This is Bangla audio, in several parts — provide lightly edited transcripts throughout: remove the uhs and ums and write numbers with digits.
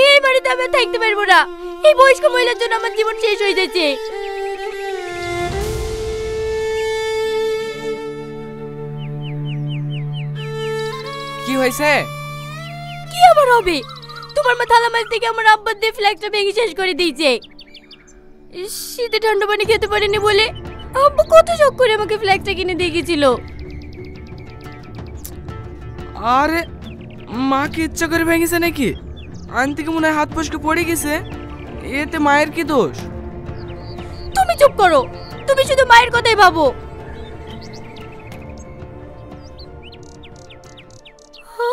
এই বাড়িতে আমি থাকতে পারবো না। এই বয়স্ক মহিলার জন্য আমার জীবন শেষ হয়ে যাচ্ছে। কি হয়েছে? কি আবার হবে? তোমার মা থালা মাছ থেকে আমার আব্বার দিয়ে ফ্ল্যাগটা ভেঙে শেষ করে দিয়েছে। শীতে ঠান্ডা পানি খেতে পারেনি বলে আব্বু কত শখ করে আমাকে ফ্ল্যাগটা কিনে দিয়ে গেছিল। আরে মা কি ইচ্ছা করে ভেঙেছে নাকি? আন থেকে মনে হয় হাত ফসকে পড়ে গেছে। এতে মায়ের কি দোষ? তুমি চুপ করো, তুমি শুধু মায়ের কথাই ভাবো।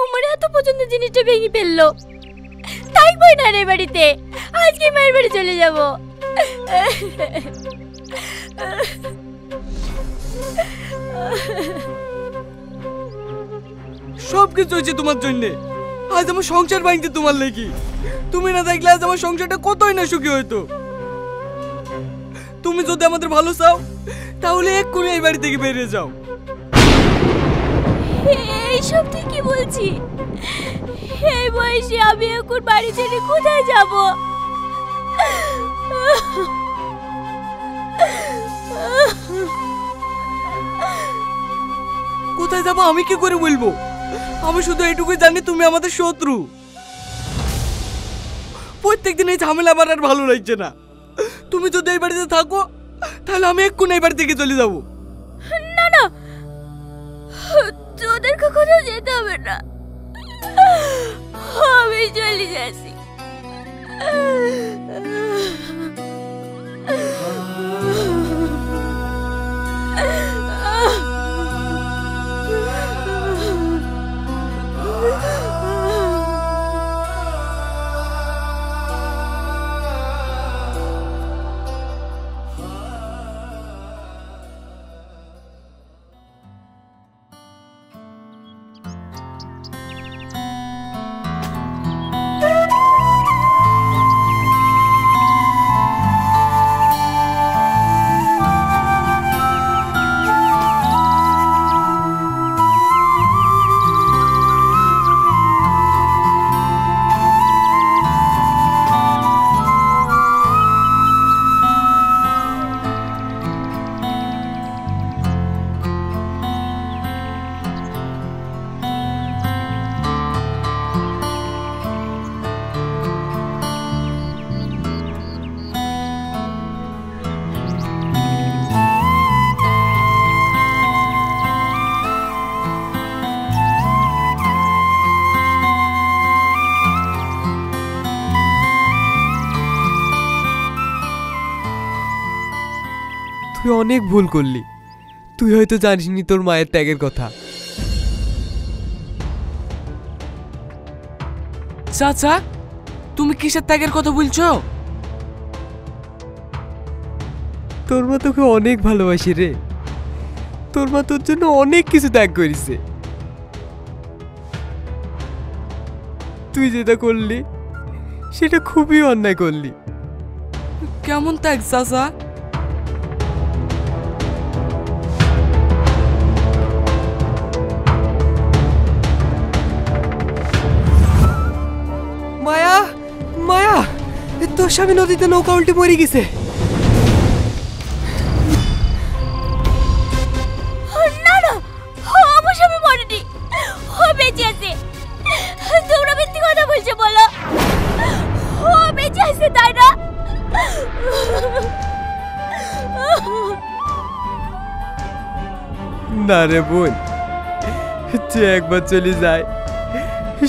আমার এত পছন্দের জিনিসটা ভেঙে ফেললো। থাকবোই না রে বাড়িতে, আজকে মায়ের বাড়ি চলে যাব। সব কিছু হয়েছে তোমার জন্য। আজ আমার সংসার ভাঙতে তোমার লেগে। তুমি না দেখলে আজ আমার সংসারটা কতই না সুখী হইতো। তুমি যদি আমাদের ভালো চাও তাহলে এক্ষুনি এই বাড়ি থেকে বেরিয়ে যাও। এইসব তুই কি বলছি? এই বয়সে আমি এখন বাড়ি ছেড়ে কোথায় যাব? কোথায় যাবো আমি কি করে বলবো? আমি শুধু এইটুকুই জানি তুমি আমাদের শত্রু। প্রত্যেকদিন এই ঝামেলা আমার আর ভালো লাগছে না। তুমি যদি এই বাড়িতে থাকো তাহলে আমি এক্ষুনি এই বাড়ি থেকে চলে যাবো। না না, তোদের কখনো যেতে হবে না, আমি চলে যাচ্ছি। তুই অনেক ভুল করলি। তুই হয়তো জানিসনি তোর মায়ের ত্যাগের কথা। চাচা, তুমি কিসের ত্যাগের কথা বলছো? তোর মা তোকে অনেক ভালোবাসে রে। তোর মা তোর জন্য অনেক কিছু ত্যাগ করেছে। তুই যেটা করলি সেটা খুবই অন্যায় করলি। কেমন ত্যাগ চাচা? মায়া, মায়া, তোর স্বামী নদীতে নৌকা উল্টে মরে গেছে। না না, আমার স্বামী মরেনি, ও বেঁচে আছে। তোমরা মিথ্যে কথা বলছো বলো? ও বেঁচে আছে তাই না? না রে বোন, যে একবার চলে যায়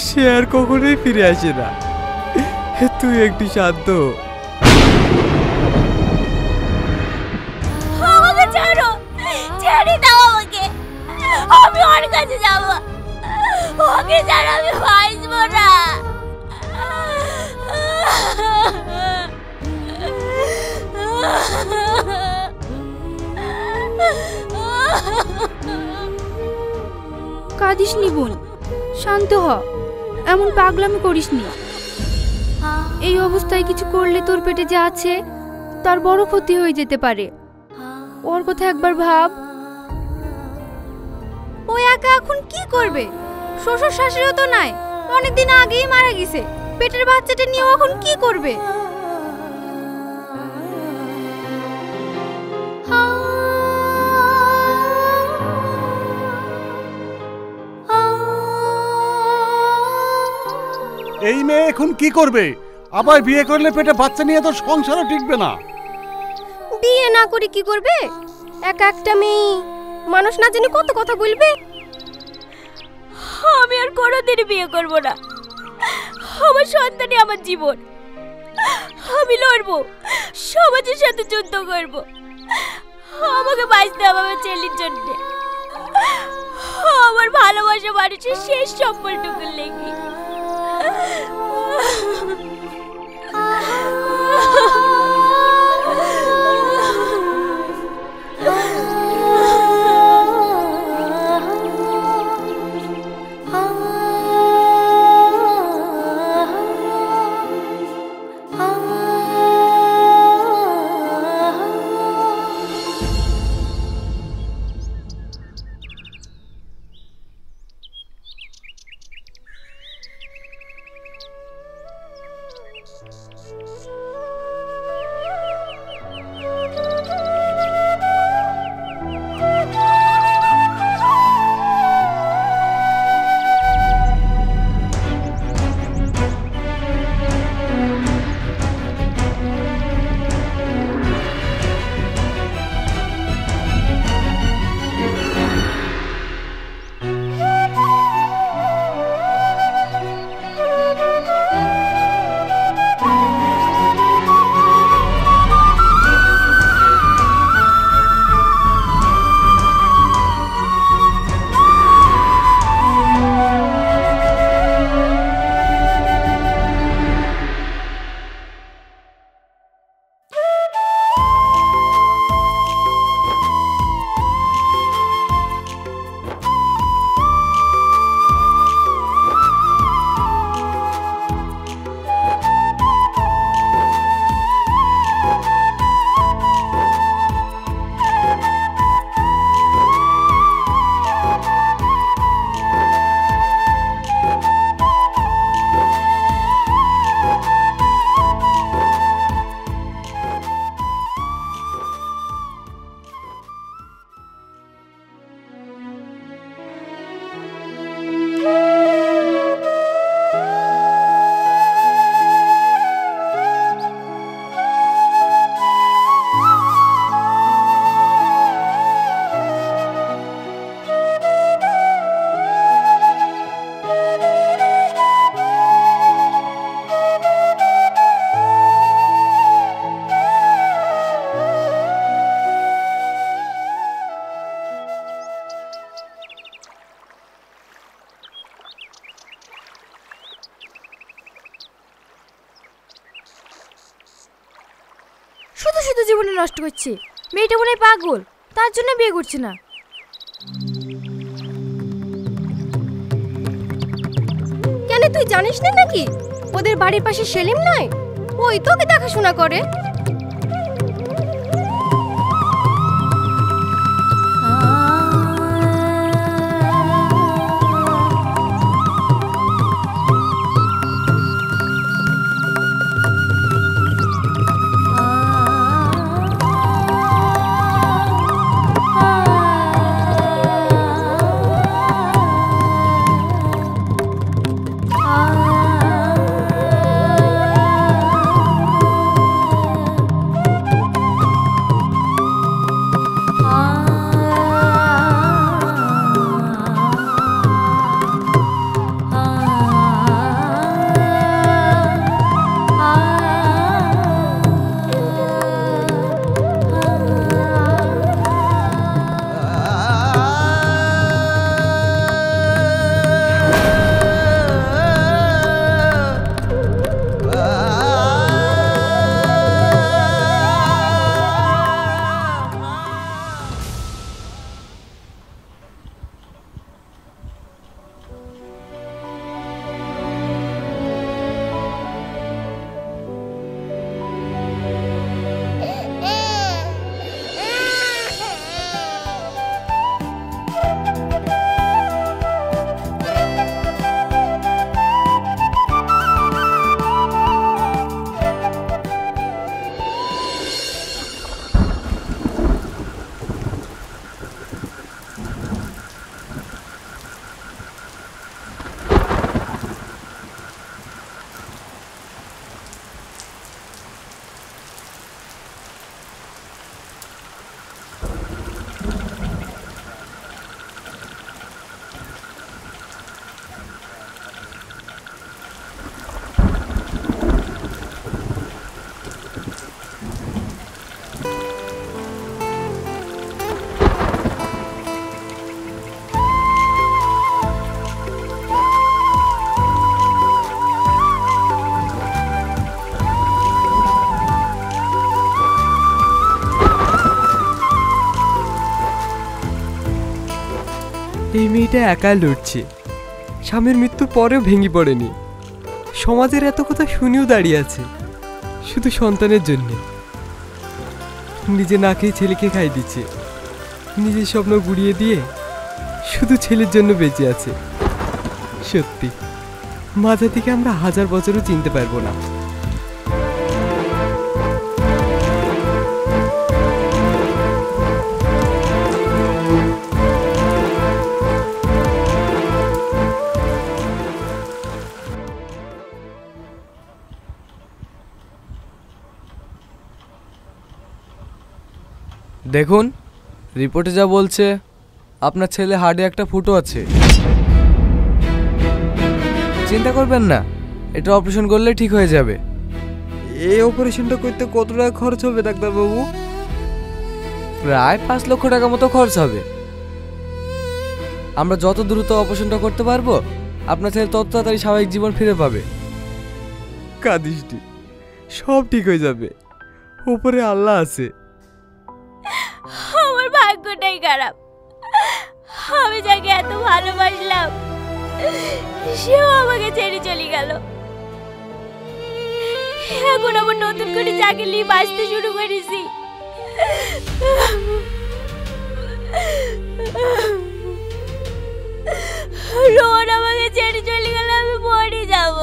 সে আর কখনোই ফিরে আসে না। তুই একটু শান্ত। আমাকে ছাড়ো, ছেড়ে দাও আমাকে, আমি ওর কাছে যাব। ওকে ছাড়া আমি বাঁচবো না। কাঁদিস নি বোন, শান্ত হ। এমন পাগলামি করিস নি। এই অবস্থায় কিছু করলে তোর পেটে যা আছে তার বড় ক্ষতি হয়ে যেতে পারে। ওর কথা একবার ভাব। ও একা এখন কি করবে? শ্বশুর শাশুড়িও তো নাই, অনেকদিন আগেই মারা গেছে। পেটের বাচ্চাটা নিয়ে এখন কি করবে? এই মেয়ে এখন কি করবে? আবার বিয়ে করলে পেটে বাচ্চা নিয়ে তো সংসারও টিকবে না। বিয়ে না করে কি করবে? একা একটা মেয়ে মানুষ না জানি কত কথা বলবে। আমি আর কোনোদিন বিয়ে করব না। আমার সন্তানই আমার জীবন। আমি লড়বো, সমাজের সাথে যুদ্ধ করব। আমাকে বাঁচতে হবে আমার ছেলের জন্য, আমার ভালোবাসা মানুষের শেষ সম্বলটুকুর লেগে। শুধু শুধু জীবনে নষ্ট করছে। মেয়েটা মনে হয় পাগল, তার জন্য বিয়ে করছে না। কেন তুই জানিস না নাকি ওদের বাড়ির পাশে সেলিম নাই? ওই তোকে দেখাশোনা করে। এই মেয়েটা একা লড়ছে, স্বামীর মৃত্যুর পরেও ভেঙে পড়েনি। সমাজের এত কথা শুনেও দাঁড়িয়ে আছে শুধু সন্তানের জন্য। নিজে না খেয়ে ছেলেকে খাই দিচ্ছে, নিজের স্বপ্ন গুড়িয়ে দিয়ে শুধু ছেলের জন্য বেঁচে আছে। সত্যি মাঝে থেকে আমরা 1000 বছরও চিনতে পারবো না। দেখুন, রিপোর্টে যা বলছে আপনার ছেলে হার্টে একটা ফুটো আছে। চিন্তা করবেন না, এটা অপারেশন করলে ঠিক হয়ে যাবে। এই অপারেশনটা করতে কত টাকা খরচ হবে ডাক্তারবাবু? প্রায় 5 লক্ষ টাকা মতো খরচ হবে। আমরা যত দ্রুত অপারেশনটা করতে পারবো আপনার ছেলে তত তাড়াতাড়ি স্বাভাবিক জীবন ফিরে পাবে। কাঁদিসটি, সব ঠিক হয়ে যাবে, উপরে আল্লাহ আছে। আমার ভাগ্যটাই খারাপ। আমি যাকে এত ভালোবাসলাম সেও আমাকে ছেড়ে চলে গেল। এখন আবার নতুন করে যাকে নিয়ে বাঁচতে শুরু করেছি। রোহন আমাকে ছেড়ে চলে গেলে আমি মরে যাব।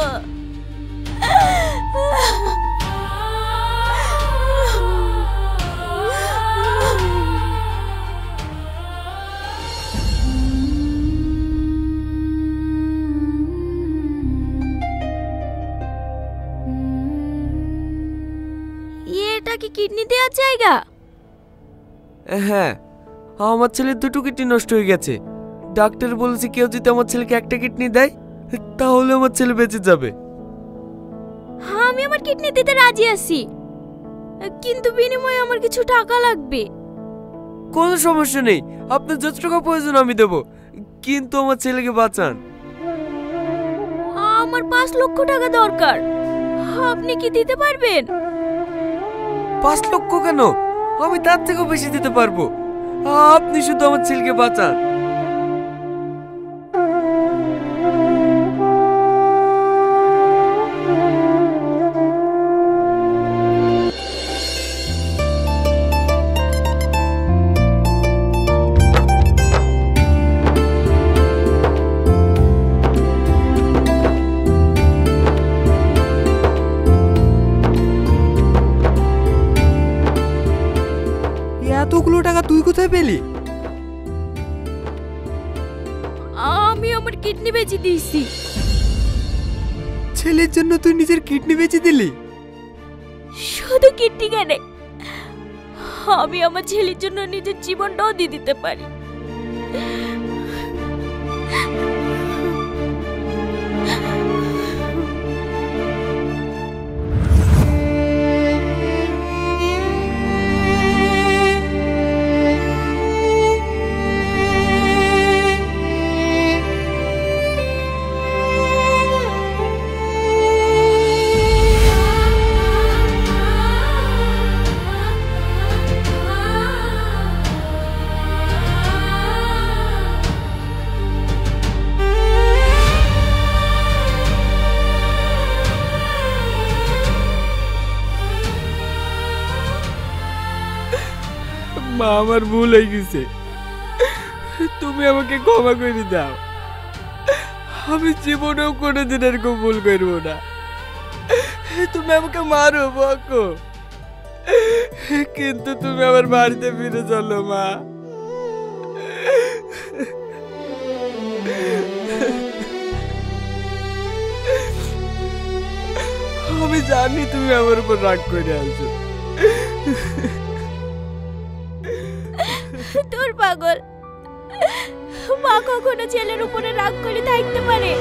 এটা কি কিডনি দেওয়ার জায়গা? হ্যাঁ, আমার ছেলের 2টো কিডনি নষ্ট হয়ে গেছে। ডাক্তার বলেছে কেউ যদি আমার ছেলেকে একটা কিডনি দেয় তাহলে আমার ছেলে বেঁচে যাবে। আমি আমার কিডনি দিতে রাজি আছি, কিন্তু বিনিময়ে আমার কিছু টাকা লাগবে। কোনো সমস্যা নেই, আপনার যত টাকা প্রয়োজন আমি দেব, কিন্তু আমার ছেলেকে বাঁচান। আমার 5 লক্ষ টাকা দরকার, আপনি কি দিতে পারবেন? 5 লক্ষ কেন, আমি তার থেকেও বেশি দিতে পারবো। আপনি শুধু আমার ছেলেকে বাঁচান। এতগুলো টাকা তুই কোথায় পেলি? আমি আমার কিডনি বেচে দিয়েছি। ছেলের জন্য তুই নিজের কিডনি বেচে দিলি? শুধু কিডনি কেন, আমি আমার ছেলের জন্য নিজের জীবনটাও দিয়ে দিতে পারি। মা, আমার ভুল হয়ে গেছে, তুমি আমাকে ক্ষমা করে দাও। আমি জীবনেও কোনোদিন এরকম ভুল করবো না। তুমি আমাকে মারো বকো, কিন্তু তুমি আমার বাড়িতে ফিরে চলো মা। আমি জানি তুমি আমার উপর রাগ করে আছো। তোর পাগল, মা কখনো ছেলের উপরে রাগ করে থাকতে পারে?